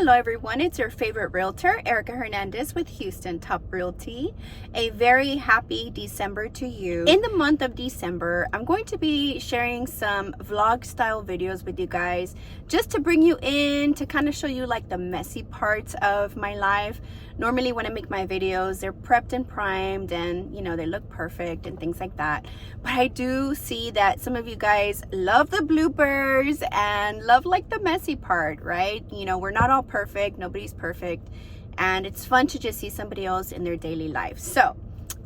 Hello everyone, it's your favorite realtor, Erica Hernandez with Houston Top Realty. A very happy December to you. In the month of December, I'm going to be sharing some vlog style videos with you guys just to bring you in, to kind of show you like the messy parts of my life. Normally when I make my videos, they're prepped and primed and they look perfect and things like that. But I do see that some of you guys love the bloopers and love like the messy part, right? We're not all perfect, nobody's perfect, and it's fun to just see somebody else in their daily life. So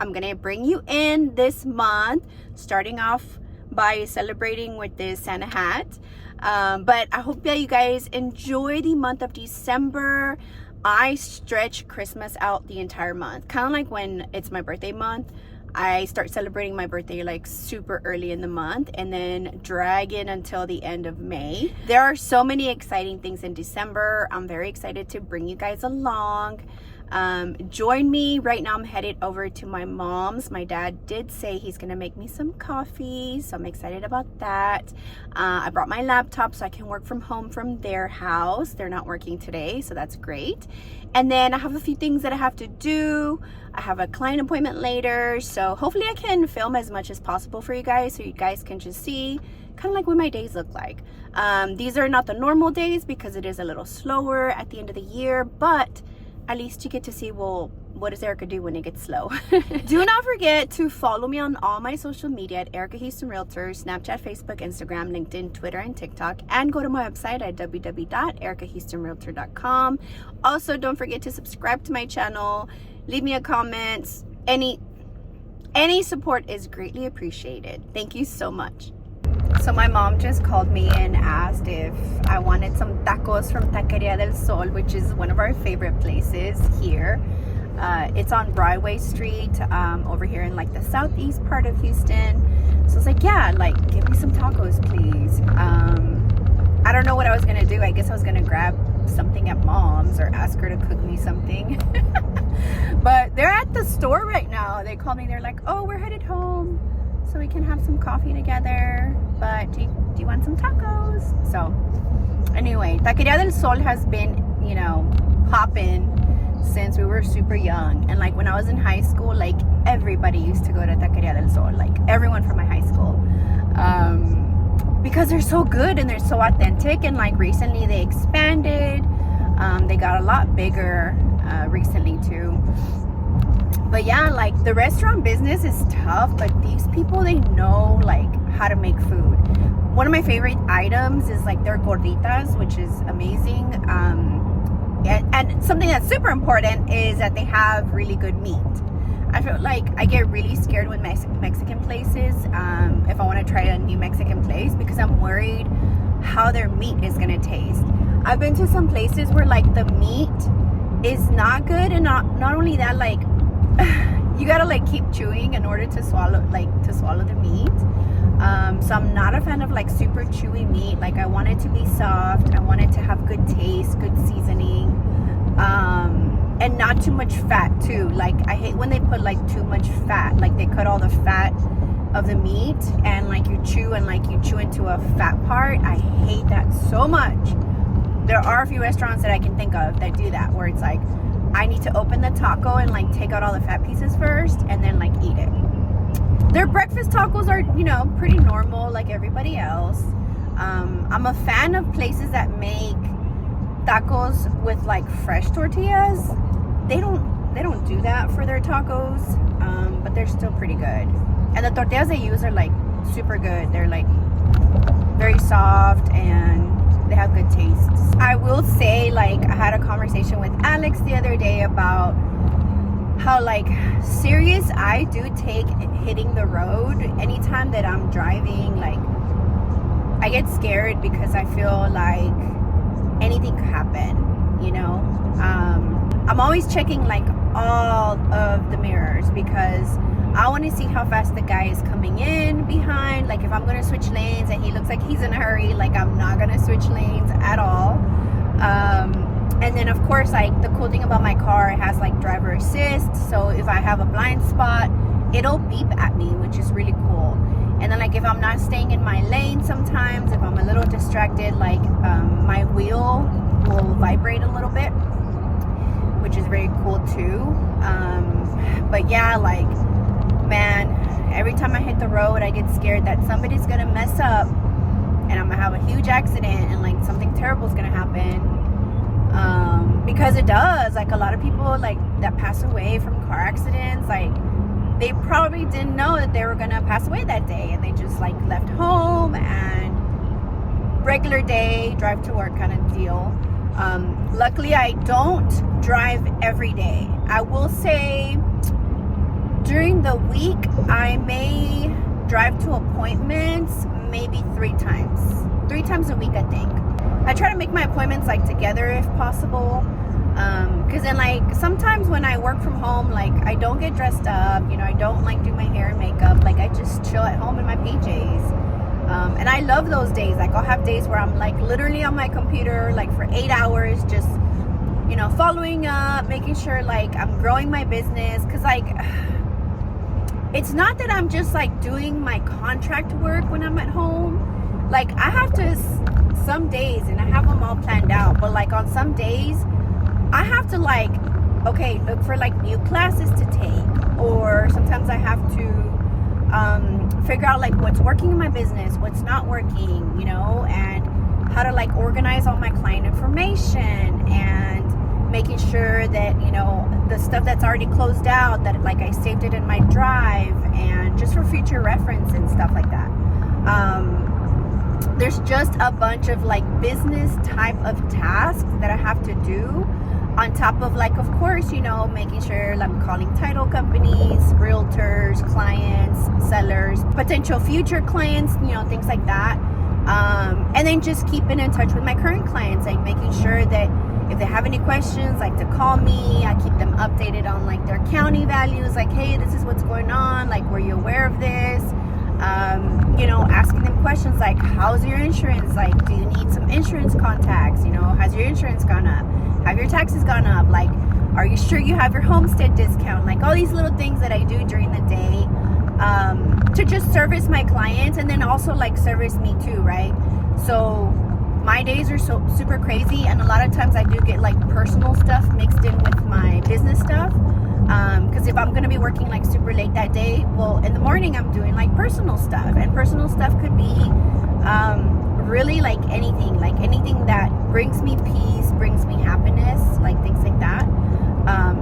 I'm gonna bring you in this month, starting off by celebrating with this Santa hat. But I hope that you guys enjoy the month of December. I stretch Christmas out the entire month, kind of like when it's my birthday month. I start celebrating my birthday like super early in the month and then drag it until the end of May. There are so many exciting things in December. I'm very excited to bring you guys along. Join me. Right now I'm headed over to my mom's. My dad did say he's gonna make me some coffee, so I'm excited about that. I brought my laptop so I can work from home from their house. They're not working today, so that's great. And then I have a few things that I have to do. I have a client appointment later, so hopefully I can film as much as possible for you guys so you guys can just see kind of like what my days look like. These are not the normal days because it is a little slower at the end of the year, but at least you get to see, well, what does Erica do when it gets slow? Do not forget to follow me on all my social media at Erica Houston Realtor, Snapchat, Facebook, Instagram, LinkedIn, Twitter, and TikTok. And go to my website at www.erikahoustonrealtor.com. Also, don't forget to subscribe to my channel. Leave me a comment. Any support is greatly appreciated. Thank you so much. So my mom just called me and asked if I wanted some tacos from Taqueria del Sol, which is one of our favorite places here. It's on Broadway Street, over here in like the southeast part of Houston. So I was like, yeah, like give me some tacos, please. I don't know what I was gonna do. I guess I was gonna grab something at mom's or ask her to cook me something. But they're at the store right now. They called me, they're like, oh, we're headed home so we can have some coffee together, but do you want some tacos? So anyway, Taqueria del Sol has been popping since we were super young. And like when I was in high school, like everybody used to go to Taqueria del Sol, like everyone from my high school, because they're so good and they're so authentic. And like recently they expanded, they got a lot bigger recently too. But yeah, like the restaurant business is tough, but these people, they know like how to make food. One of my favorite items is like their gorditas, which is amazing. And something that's super important is that they have really good meat. I feel like I get really scared with Mexican places if I want to try a new Mexican place, because I'm worried how their meat is gonna taste. I've been to some places where like the meat is not good, and not only that, like you gotta like keep chewing in order to swallow the meat. So I'm not a fan of like super chewy meat. Like I want it to be soft, I want it to have good taste, good seasoning, and not too much fat too. Like I hate when they put like too much fat, like they cut all the fat of the meat and like you chew into a fat part. I hate that so much. There are a few restaurants that I can think of that do that, where it's like I need to open the taco and like take out all the fat pieces first and then like eat it. Their breakfast tacos are, pretty normal like everybody else. I'm a fan of places that make tacos with like fresh tortillas. They don't do that for their tacos, but they're still pretty good. And the tortillas they use are like super good. They're like very soft and they have good taste. I will say, like, I had a conversation with Alex the other day about how like serious I do take hitting the road. Anytime that I'm driving, like I get scared because I feel like anything could happen, I'm always checking like all of the mirrors because I want to see how fast the guy is coming in behind. Like if I'm going to switch lanes and he looks like he's in a hurry, like I'm not going to switch lanes at all. And then of course, like the cool thing about my car, it has like driver assist. So if I have a blind spot, it'll beep at me, which is really cool. And then like if I'm not staying in my lane, sometimes if I'm a little distracted, like my wheel will vibrate a little bit, which is very cool too. But yeah, like, man, every time I hit the road, I get scared that somebody's gonna mess up and I'm gonna have a huge accident and like something terrible is gonna happen. Because it does. Like, a lot of people like that pass away from car accidents, like, they probably didn't know that they were gonna pass away that day, and they just like left home and regular day, drive to work kind of deal. Luckily, I don't drive every day. I will say during the week, I may drive to appointments maybe 3 times a week, I think. I try to make my appointments like together if possible. Because then, like, sometimes when I work from home, like, I don't get dressed up, you know, I don't like do my hair and makeup, like, I just chill at home in my PJs. And I love those days. Like, I'll have days where I'm like literally on my computer like for 8 hours, just, you know, following up, making sure like I'm growing my business. Because like, it's not that I'm just like doing my contract work when I'm at home. Like, I have to, some days, and I have them all planned out, but like on some days I have to like, okay, look for like new classes to take, or sometimes I have to figure out like what's working in my business, what's not working, you know, and how to like organize all my client information, and making sure that, you know, the stuff that's already closed out, that like I saved it in my drive, and just for future reference and stuff like that. There's just a bunch of like business type of tasks that I have to do, on top of like, of course, you know, making sure I'm calling title companies, realtors, clients, sellers, potential future clients, you know, things like that. And then just keeping in touch with my current clients, like making sure that if they have any questions, like to call me. I keep them updated on like their county values, like, hey, this is what's going on, like, were you aware of this? You know, asking them questions like, how's your insurance? Like, do you need some insurance contacts? You know, has your insurance gone up? Have your taxes gone up? Like, are you sure you have your homestead discount? Like, all these little things that I do during the day to just service my clients, and then also like service me too, right? So my days are so super crazy, and a lot of times I do get like personal stuff mixed in with my business stuff. Because if I'm going to be working like super late that day, well, in the morning I'm doing like personal stuff, and personal stuff could be really like anything that brings me peace, brings me happiness, like things like that.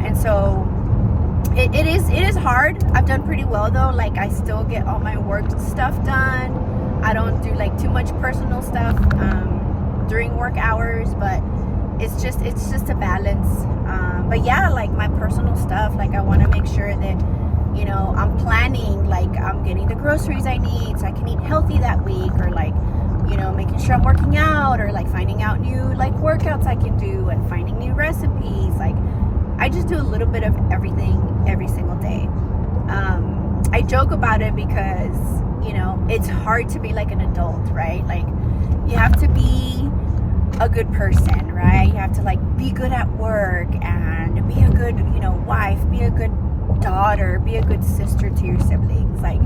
And so it is hard. I've done pretty well though. Like, I still get all my work stuff done. I don't do like too much personal stuff during work hours, but it's just a balance. But yeah, like my personal stuff, like I want to make sure that, you know, I'm planning, like I'm getting the groceries I need so I can eat healthy that week, or like, you know, making sure I'm working out, or like finding out new like workouts I can do, and finding new recipes. Like, I just do a little bit of everything every single day. I joke about it because, you know, it's hard to be like an adult, right? Like, you have to be a good person, right? You have to like be good at work, and be a good, you know, wife, be a good daughter, be a good sister to your siblings. Like,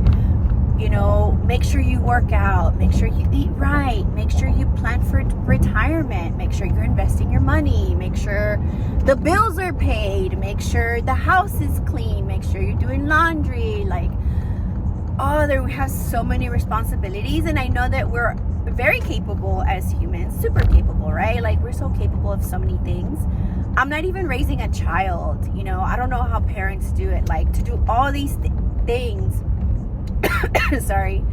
you know, make sure you work out, make sure you eat right, make sure you plan for retirement, make sure you're investing your money, make sure the bills are paid, make sure the house is clean, make sure you're doing laundry. Like, we have so many responsibilities, and I know that we're very capable as humans, super capable, right? Like, we're so capable of so many things. I'm not even raising a child, you know, I don't know how parents do it, like to do all these things sorry,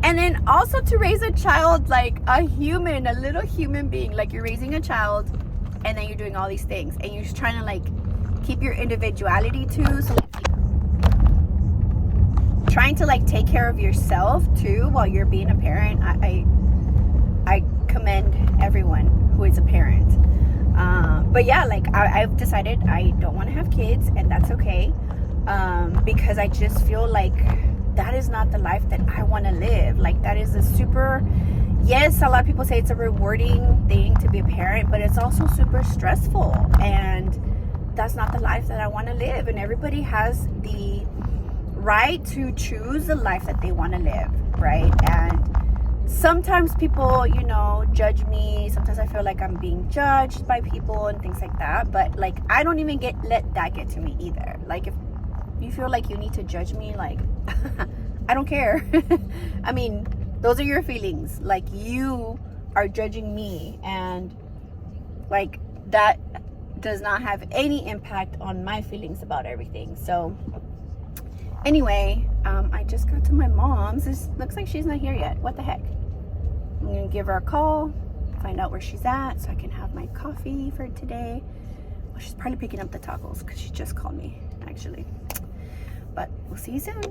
and then also to raise a child, like a human, a little human being. Like, you're raising a child, and then you're doing all these things, and you're just trying to like keep your individuality too, so like, trying to like take care of yourself too while you're being a parent. I commend everyone who is a parent. But yeah, like I've decided I don't want to have kids, and that's okay, because I just feel like that is not the life that I want to live. Like, that is a super, yes, a lot of people say it's a rewarding thing to be a parent, but it's also super stressful, and that's not the life that I want to live. And everybody has the right to choose the life that they want to live, right? And sometimes people, you know, judge me. Sometimes I feel like I'm being judged by people and things like that. But like, I don't even let that get to me either. Like, if you feel like you need to judge me, like, I don't care. I mean, those are your feelings. Like, you are judging me, and like, that does not have any impact on my feelings about everything. So anyway, I just got to my mom's. This looks like she's not here yet. What the heck? I'm gonna give her a call, find out where she's at, so I can have my coffee for today. Well, she's probably picking up the tacos because she just called me, actually. But we'll see you soon.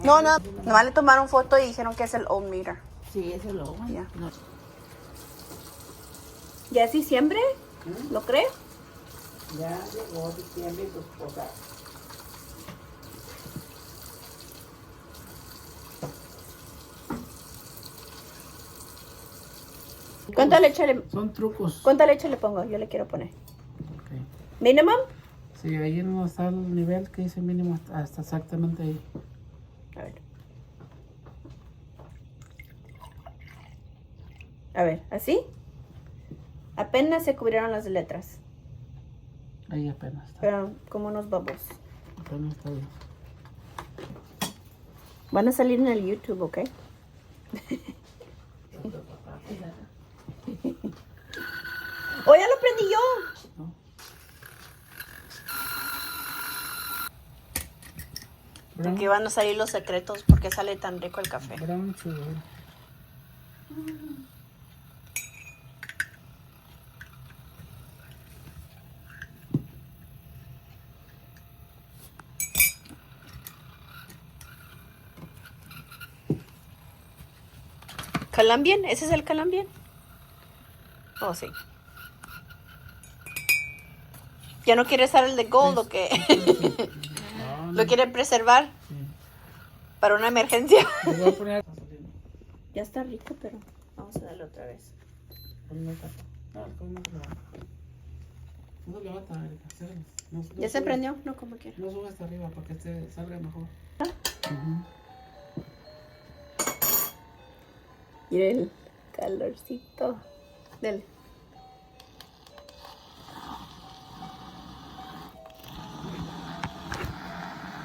No, nomás le tomaron foto y dijeron que es el old meter. Sí, es el old. Yeah. No. ¿Ya es diciembre? ¿Lo cree? Ya llegó diciembre y tu esposa. ¿Cuánta leche le... Son trucos. ¿Cuánta leche le pongo? Yo le quiero poner. Okay. ¿Minimum? Sí, ahí no está el nivel que dice mínimo hasta exactamente ahí. A ver. A ver, ¿así? Apenas se cubrieron las letras. Ahí apenas está. Pero como unos bubbles. Apenas está ahí. Van a salir en el YouTube, ¿ok? ¡Oh, ya lo prendí yo! ¿No? Aquí van a salir los secretos porque sale tan rico el café. Brown sugar. ¿Colombian? ¿Ese es el Colombian? Oh, sí. ¿Ya no quiere usar el de gold o qué? No, ¿Lo quiere preservar? Sí. Para una emergencia. Le voy a poner Ya está rico, pero vamos a darle otra vez. no, no se levanta, Erika. No ¿Ya se prendió? No, como quiera. No sube hasta arriba para que salga mejor. Y el calorcito. Dele.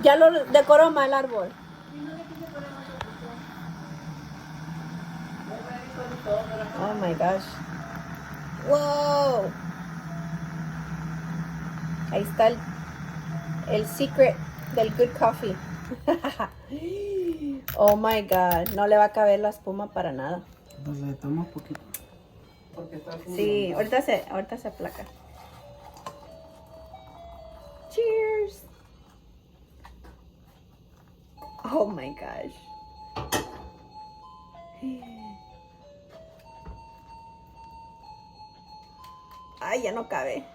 Ya lo decoró mal el árbol. Oh my gosh. Wow. Ahí está el secret del good coffee. Oh my god. No le va a caber la espuma para nada. Pues le tomo poquito. Porque está Sí, ahorita se aplaca. Cheers. Oh my gosh. Ay, ya no cabe.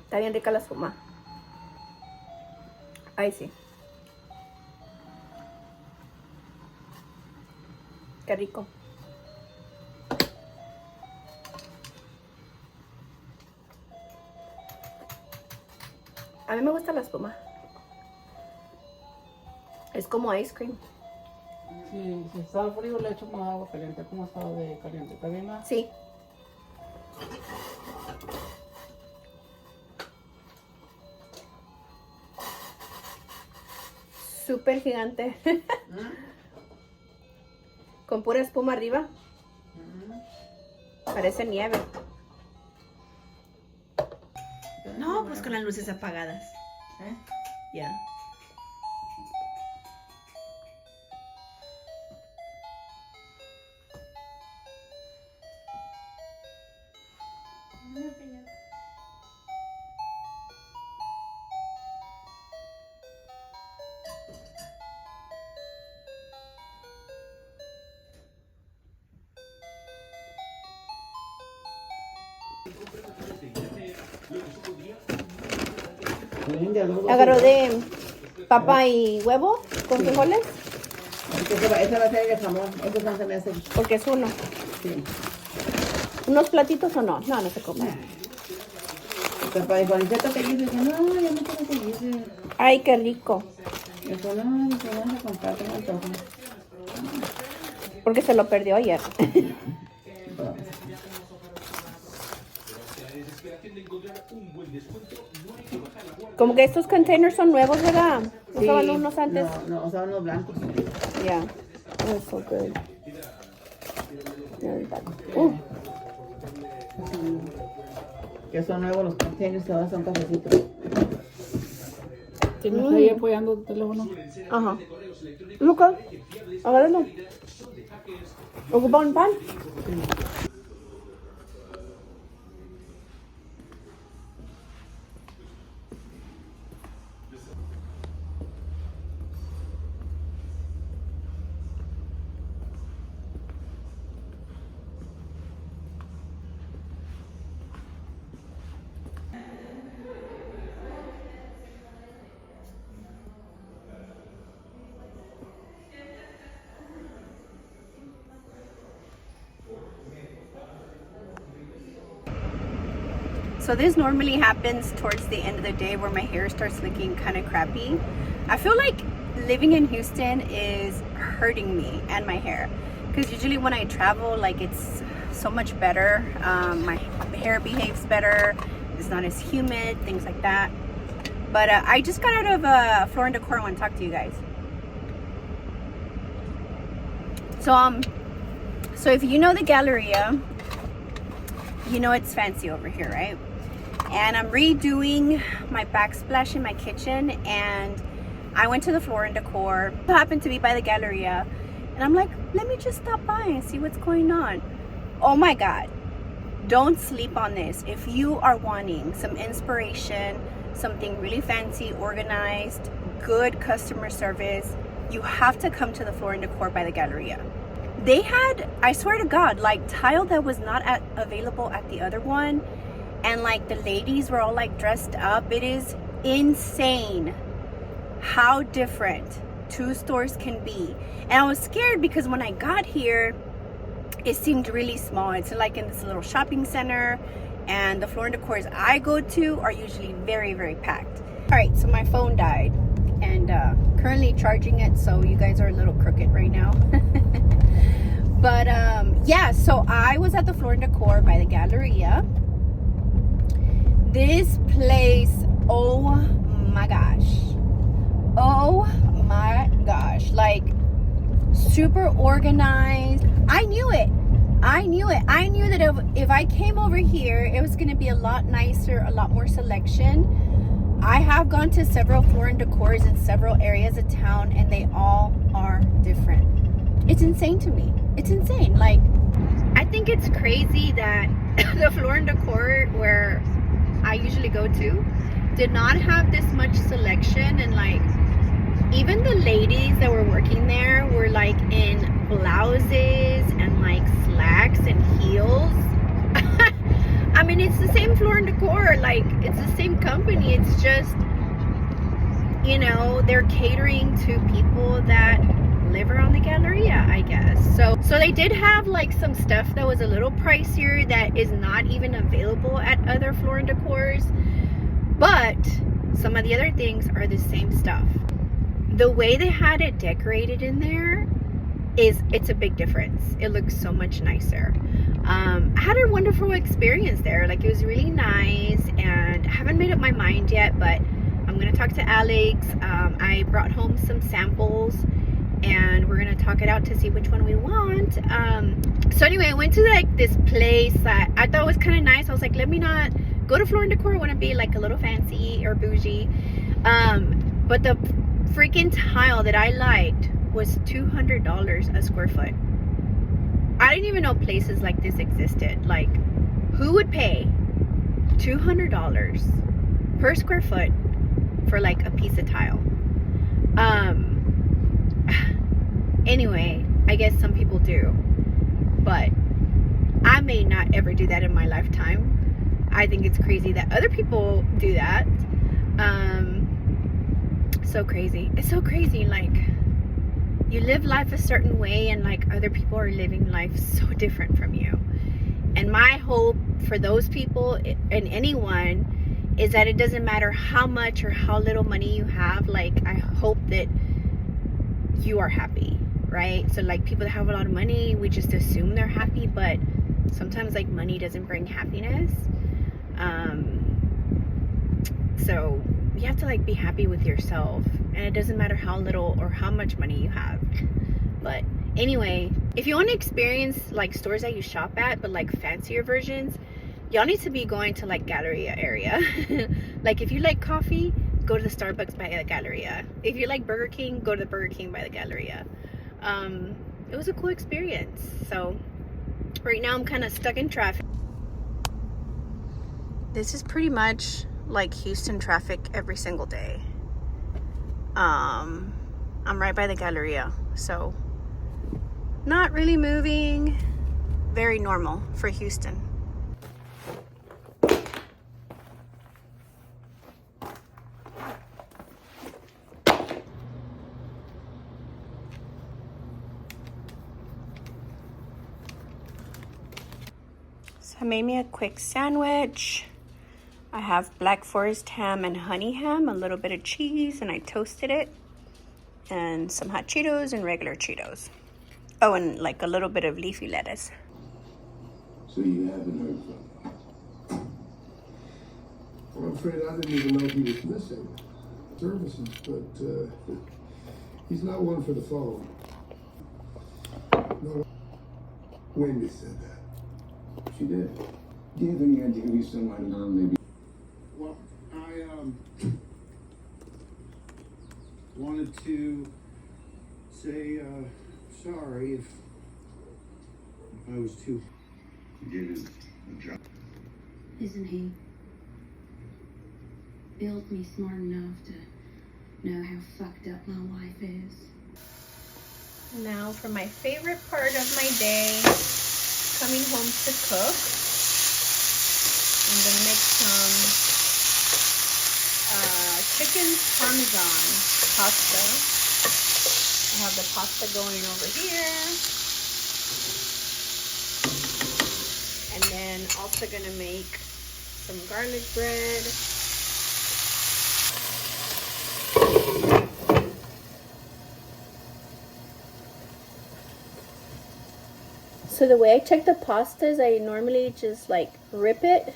Está bien rica la espuma. Ay, sí. Qué rico. A mí me gusta la espuma. Es como ice cream. Sí, si está frío le echo más agua caliente. ¿Cómo está de caliente? ¿Está bien más? Sí. Súper gigante. Con pura espuma arriba. Parece nieve. No, pues con las luces apagadas. Ya. Agarró de papa y huevo con frijoles. Ese va a ser el jamón. Eso no se me hace. Porque es uno. Sí. ¿Unos platitos o no? No, no se come. Papá dijo, Aniceto, ¿qué dices? Dice, no, yo no quiero que dices. Ay, qué rico. Dijo, no, dice, vamos a comprar, tengo antojo. Porque se lo perdió ayer. Como que estos containers son nuevos, ¿verdad? ¿Usaban unos antes? No, usaban unos blancos. Yeah. Oh, so good. Que son nuevos los containers, que ahora son cafecitos. ¿Quién me está ahí apoyando el teléfono? Ajá. Luca, agárralo. ¿Ocupa un pan? So this normally happens towards the end of the day where my hair starts looking kind of crappy. I feel like living in Houston is hurting me and my hair, because usually when I travel, like, it's so much better. My hair behaves better. It's not as humid, things like that. But I just got out of Floor & Decor. I want to talk to you guys. So if you know the Galleria, you know it's fancy over here, right? And I'm redoing my backsplash in my kitchen, and I went to the Floor & Decor. It happened to be by the Galleria, and I'm like, let me just stop by and see what's going on. Oh my God, don't sleep on this. If you are wanting some inspiration, something really fancy, organized, good customer service, you have to come to the Floor & Decor by the Galleria. They had, I swear to God, like tile that was not available at the other one. And like the ladies were all like dressed up. It is insane how different two stores can be. And I was scared because when I got here, it seemed really small. It's like in this little shopping center, and the Floor & Decors I go to are usually very, very packed. All right, so my phone died, and currently charging it, so you guys are a little crooked right now. But yeah, so I was at the Floor & Decor by the Galleria. This place, oh my gosh, like super organized. I knew it. I knew that if I came over here, it was going to be a lot nicer, a lot more selection. I have gone to several Floor & Decors in several areas of town, and they all are different. It's insane to me. It's insane. Like, I think it's crazy that the Floor & Decor where I usually go to did not have this much selection, and like even the ladies that were working there were like in blouses and like slacks and heels. I mean, it's the same Floor & Decor, like it's the same company. It's just, you know, they're catering to people that live around the Galleria, I guess. So they did have like some stuff that was a little pricier that is not even available at other Floor & Decors, but some of the other things are the same stuff. The way they had it decorated in there it's a big difference. It looks so much nicer. I had a wonderful experience there. Like, it was really nice, and I haven't made up my mind yet, but I'm gonna talk to Alex. I brought home some samples, and we're gonna talk it out to see which one we want. So anyway, I went to like this place that I thought was kind of nice. I was like, let me not go to Floor & Decor. I want to be like a little fancy or bougie. But the freaking tile that I liked was $200 a square foot. I didn't even know places like this existed. Like, who would pay $200 per square foot for like a piece of tile? Anyway, I guess some people do, but I may not ever do that in my lifetime. I think it's crazy that other people do that. So crazy. It's so crazy. Like, you live life a certain way, and like other people are living life so different from you. And my hope for those people and anyone is that it doesn't matter how much or how little money you have. Like, I hope that you are happy, right? So like people that have a lot of money, we just assume they're happy, but sometimes like money doesn't bring happiness. So you have to like be happy with yourself, and it doesn't matter how little or how much money you have. But anyway, if you want to experience like stores that you shop at but like fancier versions, y'all need to be going to like Galleria area. Like if you like coffee, go to the Starbucks by the Galleria. If you like Burger King, go to the Burger King by the Galleria. It was a cool experience. So right now I'm kind of stuck in traffic. This is pretty much like Houston traffic every single day. I'm right by the Galleria, so not really moving. Very normal for Houston. So I made me a quick sandwich. I have Black Forest ham and honey ham, a little bit of cheese, and I toasted it. And some hot Cheetos and regular Cheetos. Oh, and like a little bit of leafy lettuce. So you haven't heard from him? I'm afraid I didn't even know he was missing services, but he's not one for the phone. No, Wendy said that. She did. Do you have any idea who someone might have known maybe? Well, I wanted to say sorry if I was too. He did his job. Isn't he? Built me smart enough to know how fucked up my life is. Now for my favorite part of my day, coming home to cook. I'm gonna make some chicken parmesan pasta. I have the pasta going over here. And then also gonna make some garlic bread. So the way I check the pasta is I normally just like rip it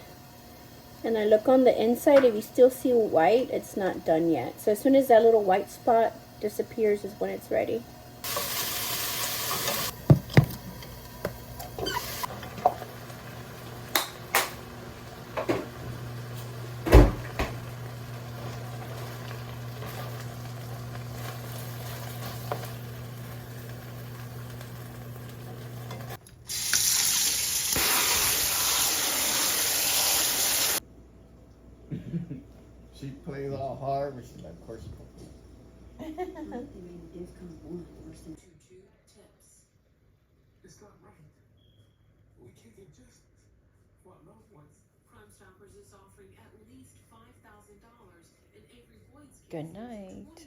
and I look on the inside. If you still see white, it's not done yet. So as soon as that little white spot disappears is when it's ready. She plays all hard, but she's like, of course. It's not right. We can't get justice for our loved ones. Crime Stoppers is offering at least $5,000 in Avery Boyd's case. Good night.